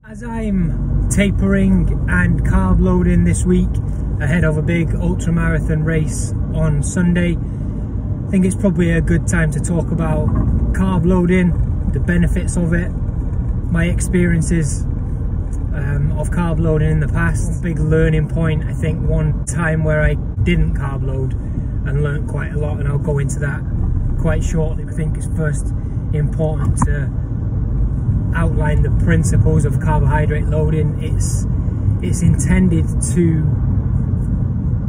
As I'm tapering and carb loading this week ahead of a big ultra marathon race on Sunday, I think it's probably a good time to talk about carb loading, the benefits of it, my experiences of carb loading in the past. One big learning point, I think one time where I didn't carb load and learned quite a lot, and I'll go into that quite shortly. I think it's first important to outline the principles of carbohydrate loading. It's intended to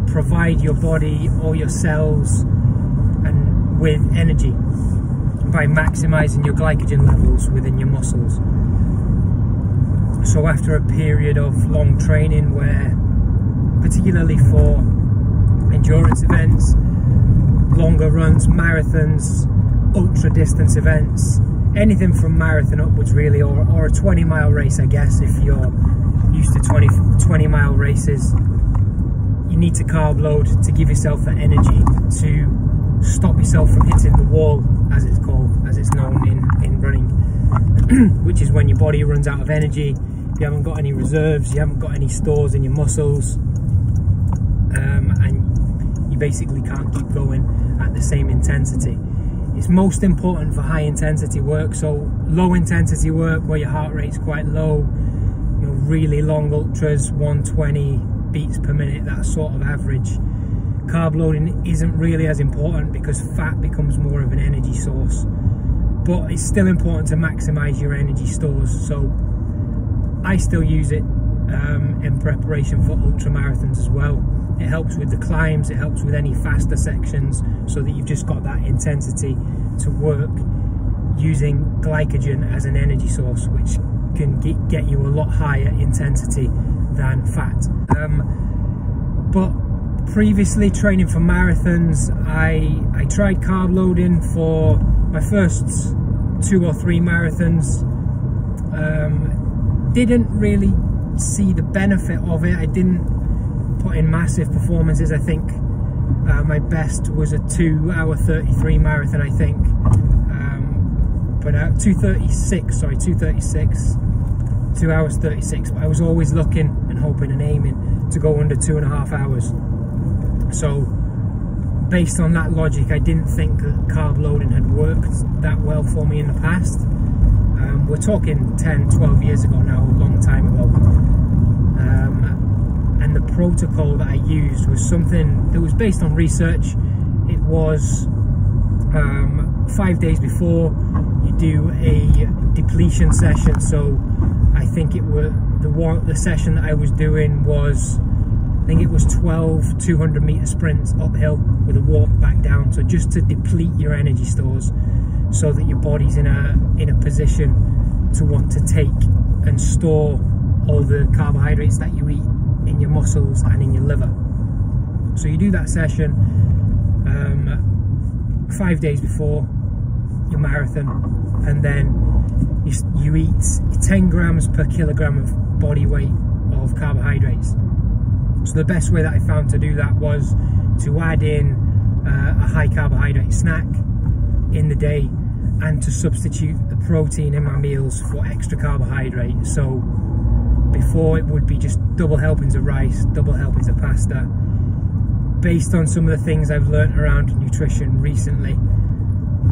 provide your body or your cells and with energy by maximizing your glycogen levels within your muscles. So after a period of long training, where particularly for endurance events, longer runs, marathons, ultra distance events, anything from marathon upwards really, or a 20-mile race, I guess, if you're used to 20-mile races, you need to carb load to give yourself the energy to stop yourself from hitting the wall, as it's called, as it's known in running, which is when your body runs out of energy, you haven't got any reserves, you haven't got any stores in your muscles, and you basically can't keep going at the same intensity. It's most important for high intensity work, so low intensity work where your heart rate's quite low, you know, really long ultras, 120 beats per minute, that sort of average. Carb loading isn't really as important because fat becomes more of an energy source, but it's still important to maximize your energy stores. So I still use it in preparation for ultra marathons as well. It helps with the climbs, it helps with any faster sections, so that you've just got that intensity to work using glycogen as an energy source, which can get you a lot higher intensity than fat. But previously, training for marathons, I tried carb loading for my first 2 or 3 marathons. Didn't really see the benefit of it. I didn't put in massive performances. I think my best was a 2 hour 33 marathon, I think, but 2:36, 2 hours 36, but I was always looking and hoping and aiming to go under 2.5 hours. So based on that logic, I didn't think that carb loading had worked that well for me in the past. We're talking 10, 12 years ago now, a long time ago. And the protocol that I used was something that was based on research. It was 5 days before you do a depletion session. So I think it was the session that I was doing was, I think it was 12 200-meter sprints uphill with a walk back down. So just to deplete your energy stores, so that your body's in a position to want to take and store all the carbohydrates that you eat in your muscles and in your liver. So you do that session 5 days before your marathon, and then you eat 10 grams per kilogram of body weight of carbohydrates. So the best way that I found to do that was to add in a high carbohydrate snack in the day, and to substitute the protein in my meals for extra carbohydrate. So before, it would be just double helpings of rice, double helpings of pasta. Based on some of the things I've learned around nutrition recently,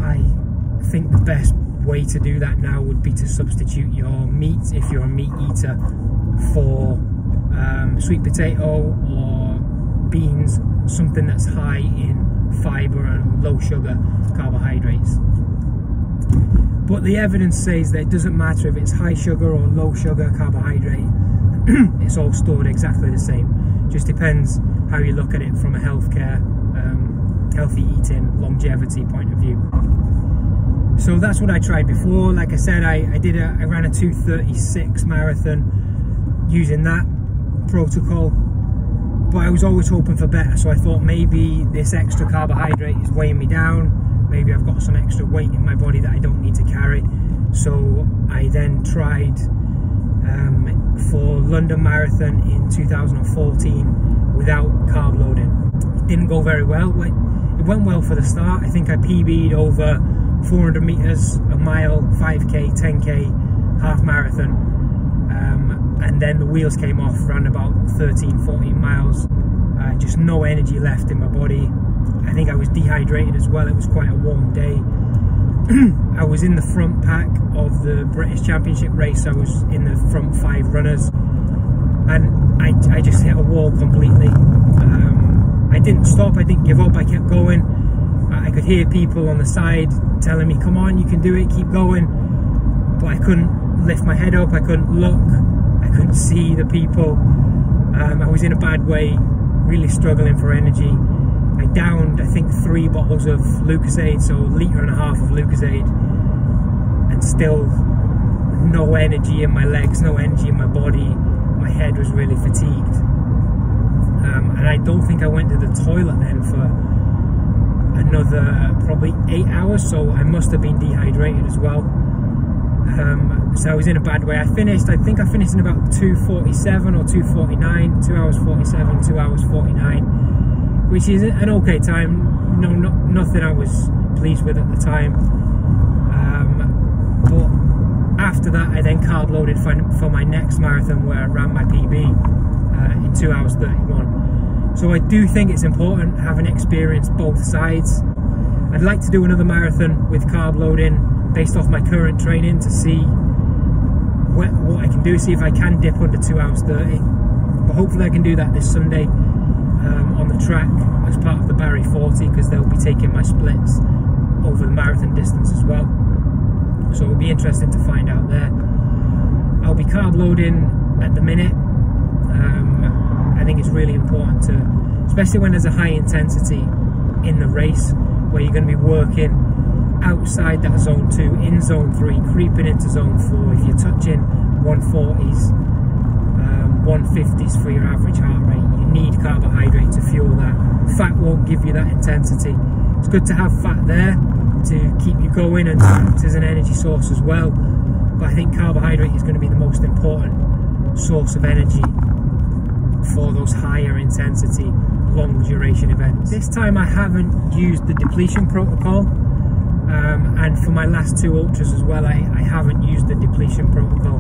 I think the best way to do that now would be to substitute your meat, if you're a meat eater, for sweet potato or beans, something that's high in fiber and low sugar carbohydrates. But the evidence says that it doesn't matter if it's high sugar or low sugar carbohydrate, it's all stored exactly the same. Just depends how you look at it from a healthcare, healthy eating, longevity point of view. So that's what I tried before. Like I said, I ran a 2:36 marathon using that protocol, but I was always hoping for better. So I thought maybe this extra carbohydrate is weighing me down. Maybe I've got some extra weight in my body that I don't need to carry. So I then tried for London Marathon in 2014 without carb loading. It didn't go very well. It went well for the start. I think I PB'd over 400 meters, a mile, 5k, 10k, half marathon. and then the wheels came off around about 13-14 miles. Just no energy left in my body. I think I was dehydrated as well. It was quite a warm day. I was in the front pack of the British Championship race. I was in the front 5 runners, and I just hit a wall completely. I didn't stop, I didn't give up, I kept going. I could hear people on the side telling me, come on, you can do it, keep going. But I couldn't lift my head up, I couldn't look, I couldn't see the people. I was in a bad way, really struggling for energy. I downed, I think, 3 bottles of Lucozade, so 1.5 liters of Lucozade, and still no energy in my legs, no energy in my body. My head was really fatigued. And I don't think I went to the toilet then for another probably 8 hours, so I must have been dehydrated as well. So I was in a bad way. I think I finished in about 2:47 or 2:49, 2 hours 47, 2 hours 49, which is an okay time. No, nothing I was pleased with at the time. But after that, I then carb loaded for my next marathon, where I ran my PB in 2 hours 31. So I do think it's important having experienced both sides. I'd like to do another marathon with carb loading based off my current training to see what I can do, see if I can dip under 2 hours 30. But hopefully I can do that this Sunday on the track as part of the Barry 40, because they'll be taking my splits over the marathon distance as well. So it'll be interesting to find out there. I'll be carb loading at the minute. I think it's really important to, especially when there's a high intensity in the race, where you're going to be working outside that zone 2, in zone 3, creeping into zone 4. If you're touching 140s, 150s for your average heart rate, you need carbohydrate to fuel that. Fat won't give you that intensity. It's good to have fat there to keep you going and act as an energy source as well, but I think carbohydrate is going to be the most important source of energy for those higher intensity, long duration events. This time I haven't used the depletion protocol, and for my last 2 ultras as well, I haven't used the depletion protocol,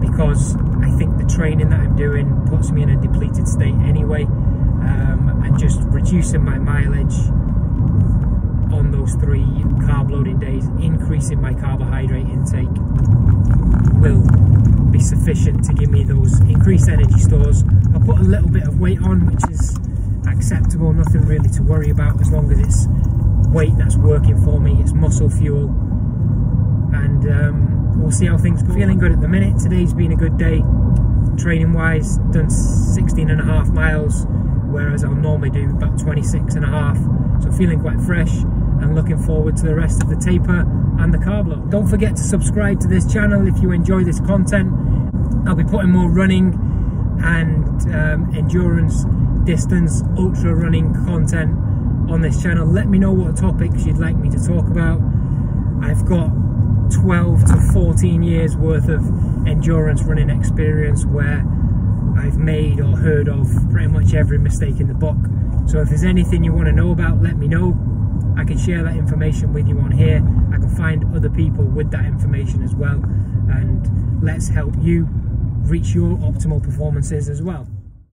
because I think the training that I'm doing puts me in a depleted state anyway, and just reducing my mileage on those 3 carb loading days, increasing my carbohydrate intake, will be sufficient to give me those increased energy stores. I'll put a little bit of weight on, which is acceptable, nothing really to worry about, as long as it's weight that's working for me, it's muscle fuel, and we'll see how things go. Feeling good at the minute. Today's been a good day training wise, done 16.5 miles, whereas I'll normally do about 26.5, so feeling quite fresh and looking forward to the rest of the taper and the carb load. Don't forget to subscribe to this channel if you enjoy this content. I'll be putting more running and endurance, distance, ultra running content on this channel. Let me know what topics you'd like me to talk about. I've got 12 to 14 years worth of endurance running experience, where I've made or heard of pretty much every mistake in the book. So if there's anything you want to know about, let me know. I can share that information with you on here. I can find other people with that information as well, and let's help you reach your optimal performances as well.